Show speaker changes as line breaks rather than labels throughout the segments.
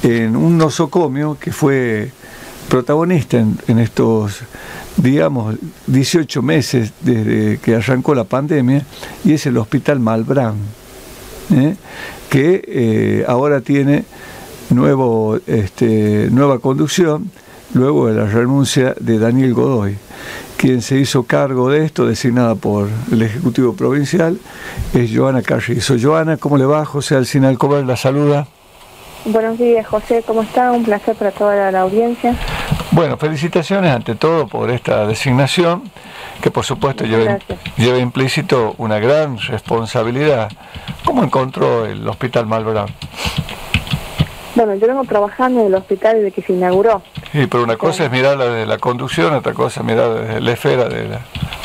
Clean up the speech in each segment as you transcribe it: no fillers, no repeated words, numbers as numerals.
En un nosocomio que fue protagonista en estos, digamos, 18 meses desde que arrancó la pandemia, y es el Hospital Malbrán, que ahora tiene nueva conducción luego de la renuncia de Daniel Godoy. Quien se hizo cargo de esto, designada por el Ejecutivo Provincial, es Joana Carrizo. Joana, ¿cómo le va? José Alcina Alcobar la saluda.
Buenos días, José, ¿cómo está? Un placer para toda la audiencia.
Bueno, felicitaciones ante todo por esta designación, que por supuesto lleva implícito una gran responsabilidad. ¿Cómo encontró el Hospital Malbrán?
Bueno, yo vengo trabajando en el hospital desde que se inauguró.
Sí, pero una cosa es mirarla desde la conducción, otra cosa es mirar desde la esfera de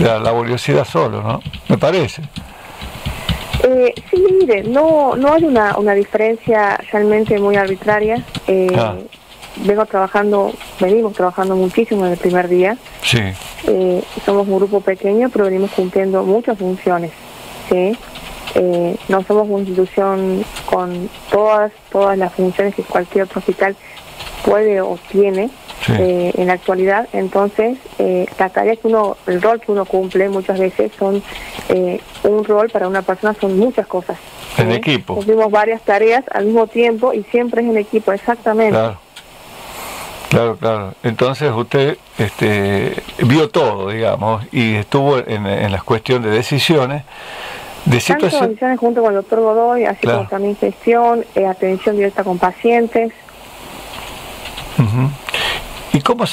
la laboriosidad solo, ¿no? Me parece.
Sí, mire, no hay una diferencia realmente muy arbitraria. Venimos trabajando muchísimo desde el primer día.
Sí.
Somos un grupo pequeño, pero venimos cumpliendo muchas funciones, ¿sí? No somos una institución con todas las funciones que cualquier otro hospital puede o tiene. Sí. En la actualidad, entonces la tarea el rol que uno cumple muchas veces son un rol para una persona son muchas cosas.
En equipo.
Cumplimos varias tareas al mismo tiempo y siempre es en equipo, exactamente.
Claro. Entonces usted vio todo, digamos, y estuvo en la cuestión de decisiones.
Tanto decisiones junto con el doctor Godoy, así como también gestión, atención directa con pacientes.
¿Y cómo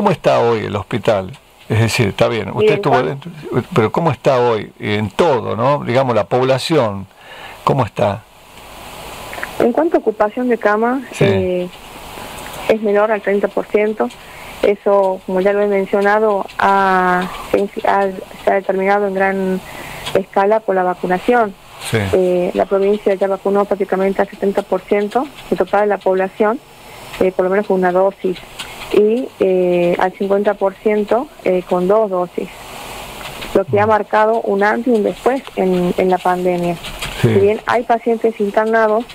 está hoy el hospital? Es decir, está bien, usted estuvo dentro, pero ¿cómo está hoy en todo, no? Digamos, la población, ¿cómo está?
En cuanto a ocupación de cama, es menor al 30%. Eso, como ya lo he mencionado, se ha determinado en gran escala por la vacunación. Sí. La provincia ya vacunó prácticamente al 70% de total de la población, por lo menos con una dosis, y al 50% con 2 dosis, lo que ha marcado un antes y un después en la pandemia. Sí. Si bien hay pacientes internados,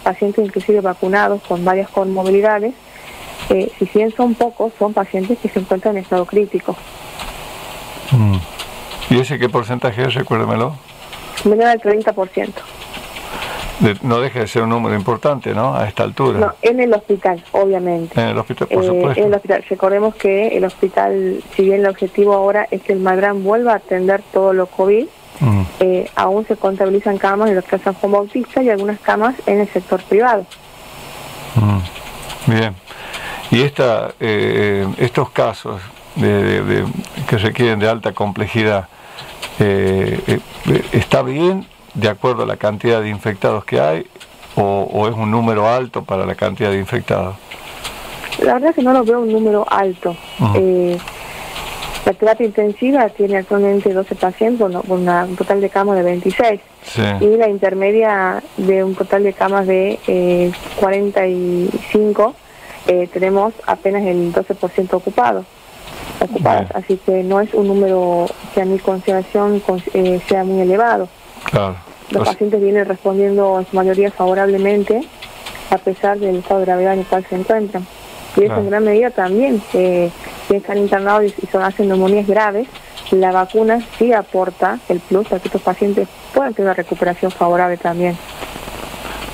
pacientes inclusive vacunados con varias comorbilidades, si bien son pocos, son pacientes que se encuentran en estado crítico.
¿Y ese qué porcentaje es? Recuérdemelo.
Menor al 30%.
No deja de ser un número importante, ¿no? A esta altura.
No, en el hospital, obviamente.
En el hospital, por supuesto.
En el hospital. Recordemos que el hospital, si bien el objetivo ahora es que el Malbrán vuelva a atender todo lo COVID, aún se contabilizan camas en el Hospital San Juan Bautista y algunas camas en el sector privado.
Bien. Y estos casos que requieren de alta complejidad, ¿está bien de acuerdo a la cantidad de infectados que hay, o es un número alto para la cantidad de infectados?
La verdad es que no lo veo un número alto. La terapia intensiva tiene actualmente 12 pacientes, con un total de camas de 26. Sí. Y la intermedia de un total de camas de 45, tenemos apenas el 12% ocupadas. Así que no es un número que a mi consideración sea muy elevado.
Claro.
Los pacientes vienen respondiendo en su mayoría favorablemente, a pesar del estado de gravedad en el cual se encuentran. Y eso en gran medida también, que están internados y hacen neumonías graves, la vacuna sí aporta el plus a que estos pacientes puedan tener una recuperación favorable también.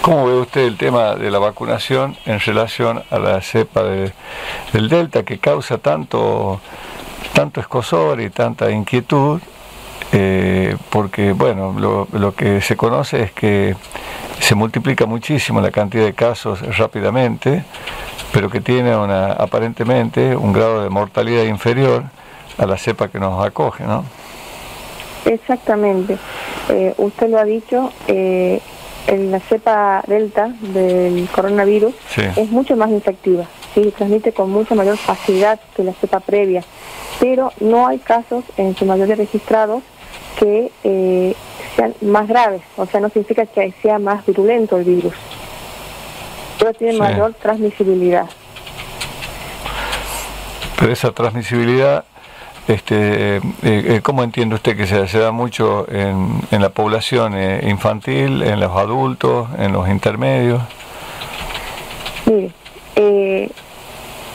¿Cómo ve usted el tema de la vacunación en relación a la cepa del Delta, que causa tanto escozor y tanta inquietud? Porque, bueno, lo que se conoce es que se multiplica muchísimo la cantidad de casos rápidamente, pero que tiene aparentemente un grado de mortalidad inferior a la cepa que nos acoge, ¿no?
Exactamente. Usted lo ha dicho, en la cepa Delta del coronavirus es mucho más infectiva, ¿sí? Transmite con mucha mayor facilidad que la cepa previa, pero no hay casos en su mayoría registrados que sean más graves, o sea, no significa que sea más virulento el virus, pero tiene mayor transmisibilidad.
Pero esa transmisibilidad ¿cómo entiende usted que se da mucho en la población infantil, en los adultos, en los intermedios?
Mire,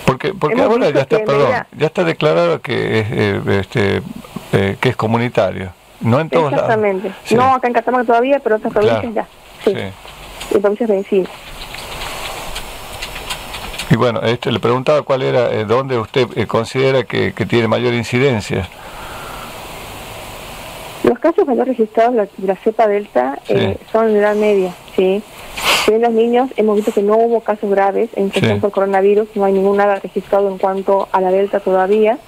porque ahora ya está, ya está declarado que es comunitario, no en todos lados.
Exactamente.
Sí.
No acá en Catamarca todavía, pero otras provincias ya. Sí. En provincias vencidas.
Y bueno, le preguntaba cuál era, dónde usted considera que tiene mayor incidencia.
Los casos mayor registrados de la cepa delta son en edad media, ¿sí? En los niños hemos visto que no hubo casos graves en infección por coronavirus, no hay nada registrado en cuanto a la delta todavía,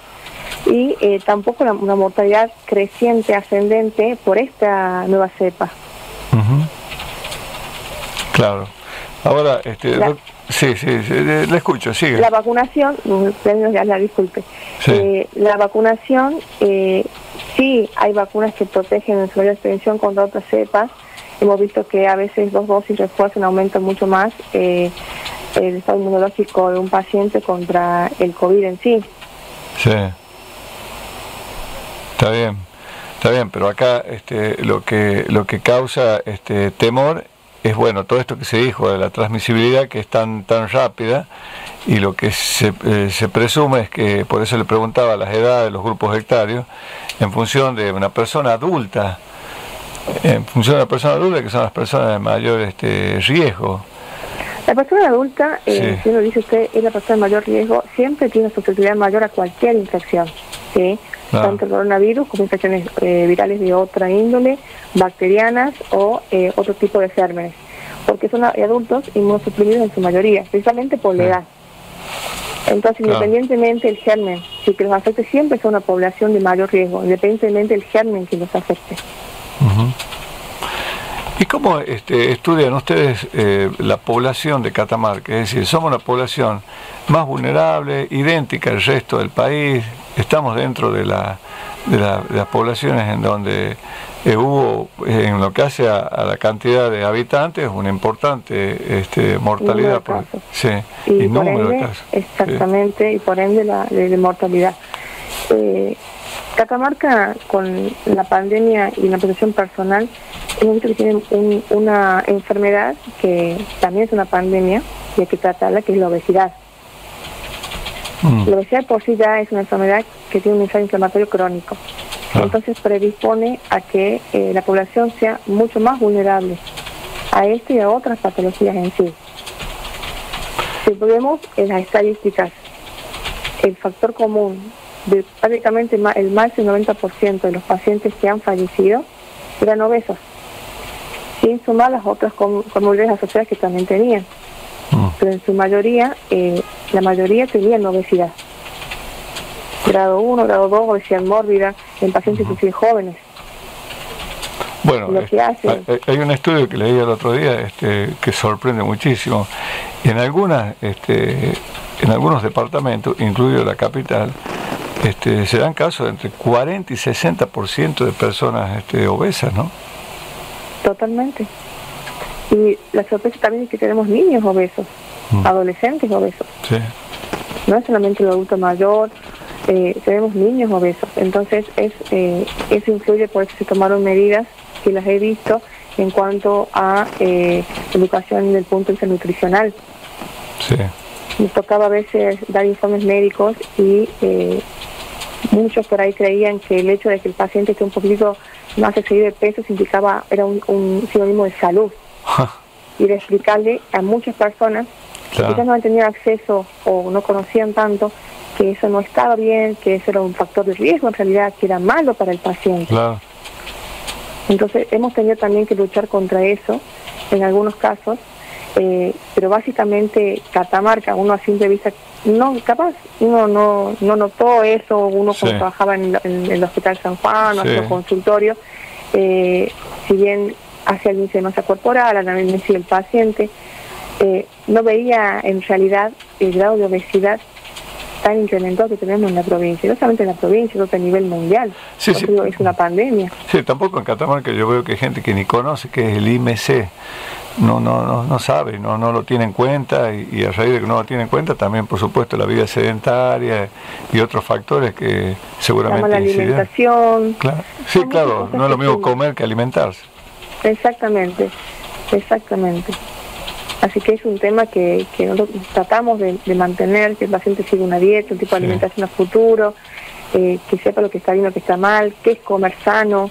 y tampoco una mortalidad creciente, ascendente por esta nueva cepa.
Claro. Ahora, sí, le escucho, sigue.
La vacunación, disculpe, la vacunación, sí hay vacunas que protegen en su mayor extensión contra otras cepas. Hemos visto que a veces 2 dosis refuerzan, aumentan mucho más el estado inmunológico de un paciente contra el COVID en sí.
Sí. Está bien, pero acá lo que causa temor es, bueno, todo esto que se dijo de la transmisibilidad que es tan rápida, y lo que se presume es que, por eso le preguntaba las edades, los grupos etarios, en función de una persona adulta, que son las personas de mayor riesgo.
La persona adulta, si lo dice usted, es la persona de mayor riesgo, siempre tiene una susceptibilidad mayor a cualquier infección, ¿sí? Tanto el coronavirus como infecciones virales de otra índole, bacterianas o otro tipo de gérmenes, porque son adultos inmunosuprimidos en su mayoría, precisamente por la edad. Entonces, independientemente del germen, si que los afecte, siempre es una población de mayor riesgo, independientemente del germen que los afecte.
¿Y cómo estudian ustedes la población de Catamarca? Es decir, somos una población más vulnerable, idéntica al resto del país, estamos dentro de las poblaciones en donde hubo, en lo que hace a la cantidad de habitantes, una importante mortalidad
y número de casos. Exactamente, y por ende de mortalidad. Catamarca, con la pandemia y la protección personal, hemos visto que tienen una enfermedad que también es una pandemia y hay que tratarla, que es la obesidad. La obesidad por sí ya es una enfermedad que tiene un ensayo inflamatorio crónico. Entonces predispone a que la población sea mucho más vulnerable a esto y a otras patologías en sí. Si vemos en las estadísticas, el factor común de prácticamente el más del 90% de los pacientes que han fallecido eran obesos, sin sumar las otras comorbilidades asociadas que también tenían. Pero en su mayoría, la mayoría tenían obesidad. Grado 1, grado 2, obesidad mórbida, en pacientes inclusive jóvenes.
Bueno, hay un estudio que leí el otro día que sorprende muchísimo. En algunos departamentos, incluido la capital, se dan casos de entre 40 y 60% de personas obesas, ¿no?
Totalmente. Y la sorpresa también es que tenemos niños obesos, adolescentes obesos. Sí. No es solamente el adulto mayor, tenemos niños obesos. Entonces eso influye, por eso se tomaron medidas que las he visto en cuanto a educación desde el punto de vista nutricional. Sí. Nos tocaba a veces dar informes médicos y muchos por ahí creían que el hecho de que el paciente esté un poquito más excedido de peso era un sinónimo de salud. Y de explicarle a muchas personas que quizás no han tenido acceso o no conocían tanto, que eso no estaba bien, que eso era un factor de riesgo en realidad, que era malo para el paciente. Claro. Entonces hemos tenido también que luchar contra eso en algunos casos, pero básicamente Catamarca, uno a simple vista, uno no notó eso, uno cuando trabajaba en el Hospital San Juan, o hacía consultorio, si bien hacia el índice de masa corporal, análisis del paciente, no veía en realidad el grado de obesidad tan incrementado que tenemos en la provincia, no solamente en la provincia, sino a nivel mundial. Es una pandemia.
Sí, tampoco en Catamarca yo veo que hay gente que ni conoce que es el IMC, no sabe, no lo tiene en cuenta, y a raíz de que no lo tiene en cuenta también, por supuesto, la vida sedentaria y otros factores que seguramente
la alimentación.
Claro. Sí, claro, no es lo mismo comer que alimentarse.
Exactamente. Así que es un tema que nosotros tratamos de mantener, que el paciente siga una dieta, un tipo de alimentación a futuro, que sepa lo que está bien, lo que está mal, qué es comer sano.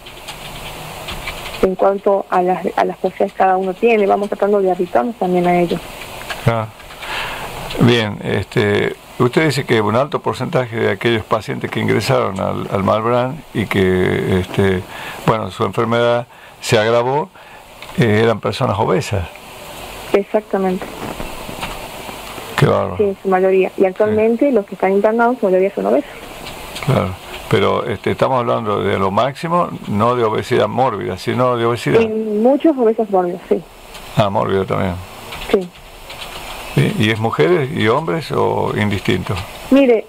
En cuanto a las posibilidades que cada uno tiene, vamos tratando de habituarnos también a ello.
Ah. Bien, usted dice que un alto porcentaje de aquellos pacientes que ingresaron al Malbrán y que, bueno, su enfermedad se agravó, eran personas obesas.
Exactamente.
Qué bárbaro.
Sí, en su mayoría. Y actualmente los que están internados, su mayoría son obesos.
Claro. Pero estamos hablando de lo máximo, no de obesidad mórbida, sino de obesidad.
Muchos obesos mórbidos, sí.
Ah, mórbida también.
Sí.
¿Y es mujeres y hombres o indistintos?
Mire,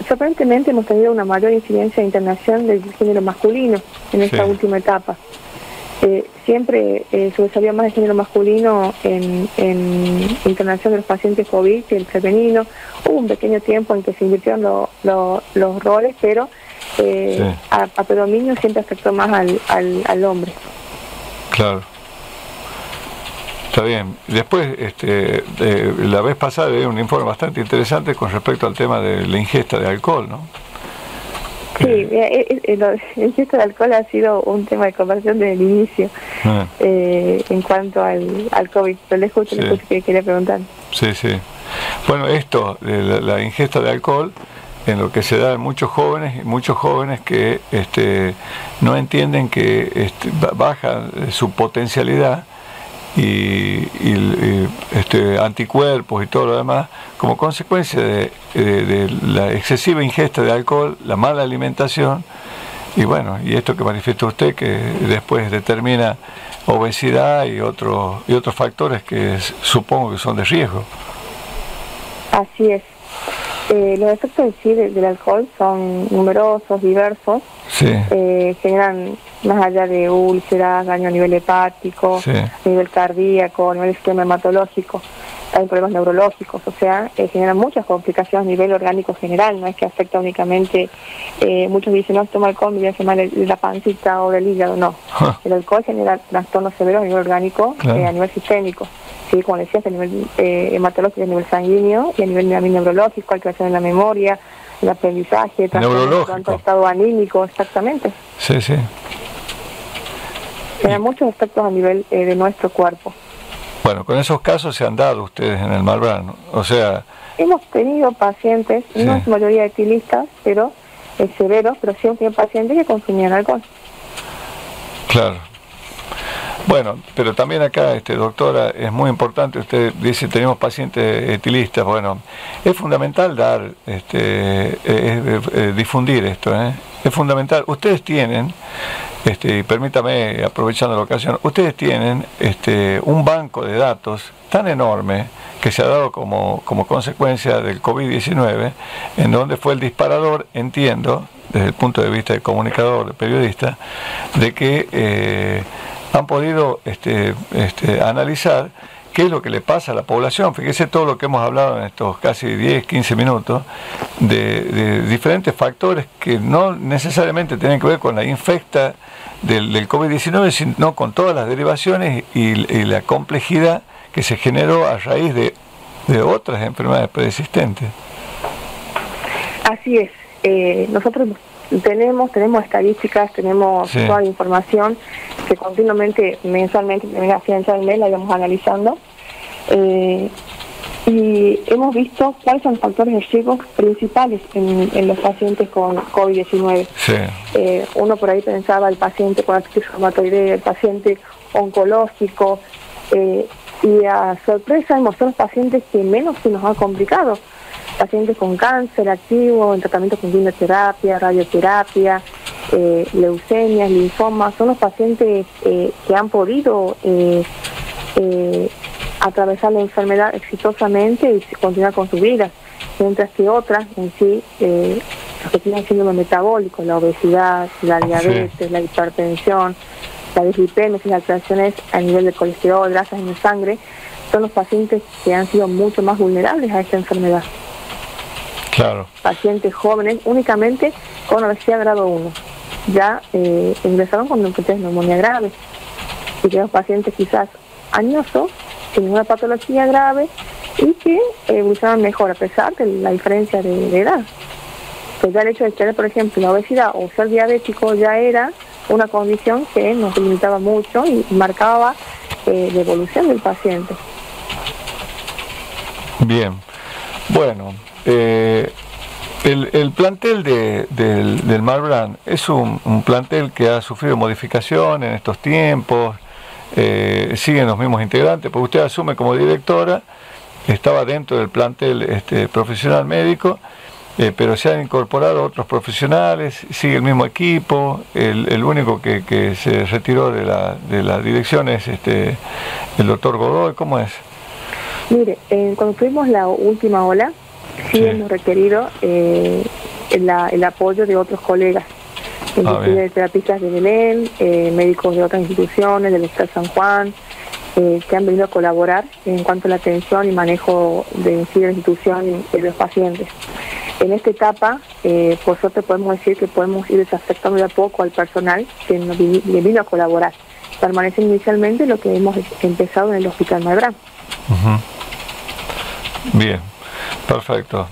sorprendentemente hemos tenido una mayor incidencia de internación del género masculino en esta última etapa. Siempre sobresalió más el género masculino en internación de los pacientes COVID que el femenino. Hubo un pequeño tiempo en que se invirtieron los roles, pero a predominio siempre afectó más al hombre.
Claro. Está bien. Después, la vez pasada leí un informe bastante interesante con respecto al tema de la ingesta de alcohol, ¿no?
Sí, el ingesto de alcohol ha sido un tema de conversación desde el inicio en cuanto al COVID. Pero le escucho que quería preguntar.
Sí. Bueno, esto, la ingesta de alcohol, en lo que se da en muchos jóvenes que no entienden que baja su potencialidad y anticuerpos y todo lo demás, como consecuencia de la excesiva ingesta de alcohol, la mala alimentación, y bueno, y esto que manifiesta usted, que después determina obesidad y otros factores que supongo que son de riesgo.
Así es. Los efectos en sí del alcohol son numerosos, diversos.
Sí.
Generan, más allá de úlceras, daño a nivel hepático, a nivel cardíaco, a nivel sistema hematológico, hay problemas neurológicos, o sea, generan muchas complicaciones a nivel orgánico general, no es que afecta únicamente, muchos dicen, no, toma alcohol, me voy a hacer mal la pancita o del hígado, no. El alcohol genera trastornos severos a nivel orgánico, a nivel sistémico. Sí, como decías, a nivel hematológico, a nivel sanguíneo y a nivel neurológico, alteración en la memoria, el aprendizaje, tanto estado anímico, exactamente.
Sí.
Tiene muchos efectos a nivel de nuestro cuerpo.
Bueno, con esos casos se han dado ustedes en el Malbrán, ¿no? O sea...
Hemos tenido pacientes, no en su mayoría etilistas, pero severos, pero sí hemos tenido pacientes que consumían alcohol.
Claro. Bueno, pero también acá, doctora, es muy importante, usted dice, tenemos pacientes etilistas, bueno, es fundamental dar, difundir esto, es fundamental. Ustedes tienen, y permítame, aprovechando la ocasión, ustedes tienen un banco de datos tan enorme que se ha dado como consecuencia del COVID-19, en donde fue el disparador, entiendo, desde el punto de vista de comunicador, de periodista, de que han podido analizar qué es lo que le pasa a la población. Fíjese todo lo que hemos hablado en estos casi 10, 15 minutos, de diferentes factores que no necesariamente tienen que ver con la infecta del COVID-19, sino con todas las derivaciones y la complejidad que se generó a raíz de otras enfermedades preexistentes.
Así es. Nosotros tenemos estadísticas, tenemos toda la información que continuamente, mensualmente, así en el mes la íbamos analizando, y hemos visto cuáles son los factores de riesgo principales en los pacientes con COVID-19. Uno por ahí pensaba el paciente con artritis reumatoidea, el paciente oncológico, y a sorpresa hemos visto los pacientes que menos se nos ha complicado. Pacientes con cáncer activo, en tratamiento con quimioterapia, radioterapia, leucemias, linfomas, son los pacientes que han podido atravesar la enfermedad exitosamente y continuar con su vida, mientras que otras en sí, los que tienen síndrome metabólico, la obesidad, la diabetes, la hipertensión, la dislipemia, las alteraciones a nivel de colesterol, grasas en la sangre, son los pacientes que han sido mucho más vulnerables a esta enfermedad.
Claro.
Pacientes jóvenes únicamente con obesidad grado 1. Ya ingresaron con neumonía grave. Y tenemos pacientes quizás añosos, sin una patología grave y que evolucionan mejor a pesar de la diferencia de edad. Pues ya el hecho de tener, por ejemplo, la obesidad o ser diabético ya era una condición que nos limitaba mucho y marcaba la evolución del paciente.
Bien. Bueno, el plantel del Malbrán es un plantel que ha sufrido modificaciones en estos tiempos, siguen los mismos integrantes, porque usted asume como directora, estaba dentro del plantel profesional médico, pero se han incorporado otros profesionales, sigue el mismo equipo, el único que se retiró de la dirección es el doctor Godoy. ¿Cómo es?
Mire, cuando tuvimos la última ola, sí hemos requerido el apoyo de otros colegas, inclusive terapistas de Belén, médicos de otras instituciones, del Estado San Juan, que han venido a colaborar en cuanto a la atención y manejo de la institución y de los pacientes. En esta etapa, por suerte podemos decir que podemos ir desafectando de a poco al personal que nos vino a colaborar. Permanece inicialmente lo que hemos empezado en el Hospital Malbrán.
Bien, perfecto.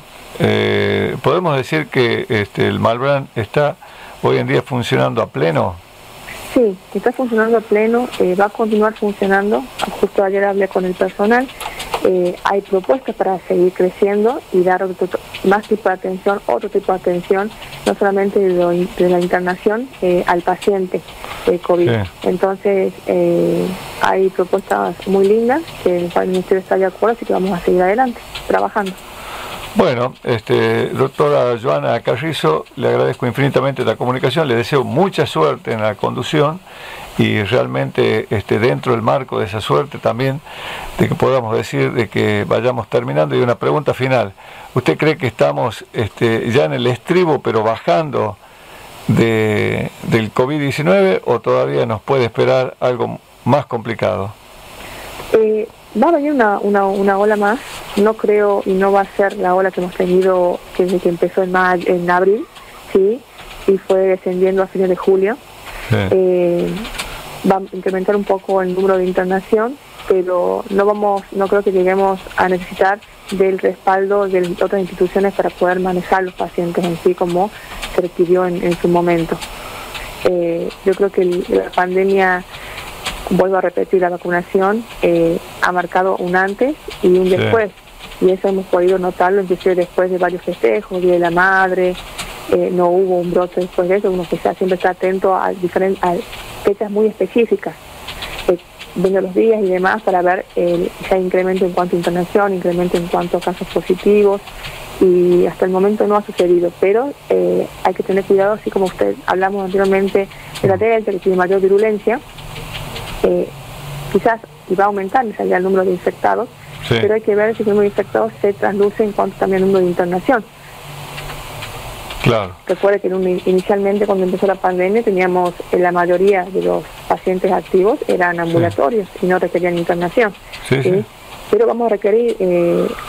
¿Podemos decir que el Malbrán está hoy en día funcionando a pleno?
Sí, está funcionando a pleno, va a continuar funcionando. Justo ayer hablé con el personal. Hay propuestas para seguir creciendo y dar más tipo de atención, otro tipo de atención, no solamente de la internación al paciente COVID. Sí. Entonces, hay propuestas muy lindas que el Ministerio está de acuerdo, así que vamos a seguir adelante, trabajando.
Bueno, doctora Joana Carrizo, le agradezco infinitamente la comunicación, le deseo mucha suerte en la conducción y realmente dentro del marco de esa suerte también de que podamos decir de que vayamos terminando. Y una pregunta final, ¿usted cree que estamos ya en el estribo pero bajando del COVID-19 o todavía nos puede esperar algo más complicado?
Va a venir una ola más, no creo y no va a ser la ola que hemos tenido desde que empezó en abril, sí, y fue descendiendo a fines de julio. Sí. Va a incrementar un poco el número de internación, pero no creo que lleguemos a necesitar del respaldo de otras instituciones para poder manejar los pacientes en sí como se requirió en su momento. Yo creo que la pandemia, vuelvo a repetir, la vacunación ha marcado un antes y un después, y eso hemos podido notarlo inclusive después de varios festejos, Día de la Madre, no hubo un brote después de eso. Uno que siempre está atento a fechas muy específicas, viendo los días y demás para ver si hay incremento en cuanto a internación, incremento en cuanto a casos positivos, y hasta el momento no ha sucedido, pero hay que tener cuidado, así como usted hablamos anteriormente de la Delta, que tiene mayor virulencia. Quizás va a aumentar el número de infectados, sí, pero hay que ver si el número de infectados se trasluce en cuanto también al número de internación.
Claro.
Recuerde que inicialmente cuando empezó la pandemia teníamos la mayoría de los pacientes activos eran ambulatorios, sí, y no requerían internación.
Sí, ¿sí?
¿Sí? Pero vamos a requerir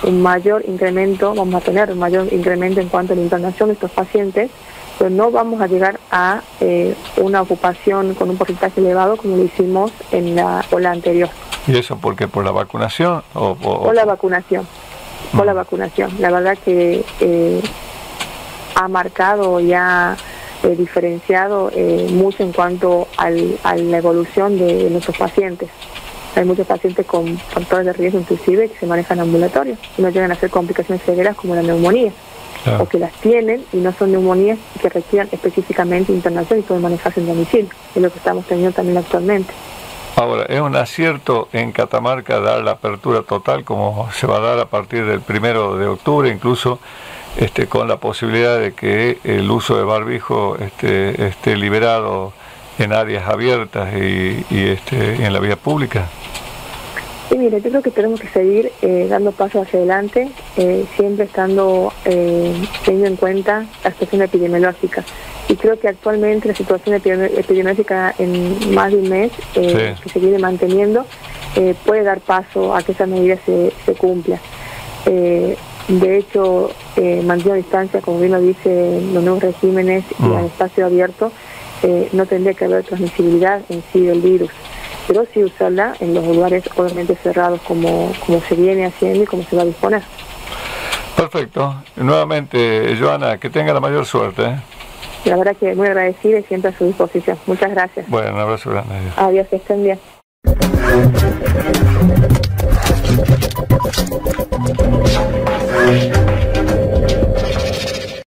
un mayor incremento, vamos a tener un mayor incremento en cuanto a la internación de estos pacientes, pero no vamos a llegar a una ocupación con un porcentaje elevado como lo hicimos en la ola anterior.
¿Y eso por qué? ¿Por la vacunación?
Por la vacunación. Por la vacunación. La verdad que ha marcado y ha diferenciado mucho en cuanto a la evolución de nuestros pacientes. Hay muchos pacientes con factores de riesgo inclusive que se manejan ambulatorios y no llegan a ser complicaciones severas como la neumonía. Claro. O que las tienen y no son neumonías que requieran específicamente internación y pueden manejarse en domicilio. Es lo que estamos teniendo también actualmente.
Ahora, ¿es un acierto en Catamarca dar la apertura total como se va a dar a partir del 1 de octubre, incluso con la posibilidad de que el uso de barbijo esté liberado en áreas abiertas y en la vía pública?
Sí, mire, yo creo que tenemos que seguir dando pasos hacia adelante, siempre estando teniendo en cuenta la situación epidemiológica. y creo que actualmente la situación epidemiológica en más de un mes que se viene manteniendo puede dar paso a que esas medidas se cumplan. De hecho, mantener a distancia, como bien lo dicen los nuevos regímenes y al espacio abierto, no tendría que haber transmisibilidad en sí del virus, pero sí usarla en los lugares obviamente cerrados como se viene haciendo y como se va a disponer.
Perfecto. Nuevamente, Joana, que tenga la mayor suerte.
La verdad que muy agradecida y siempre a su disposición. Muchas gracias.
Bueno, un abrazo grande.
Adiós, que estén bien.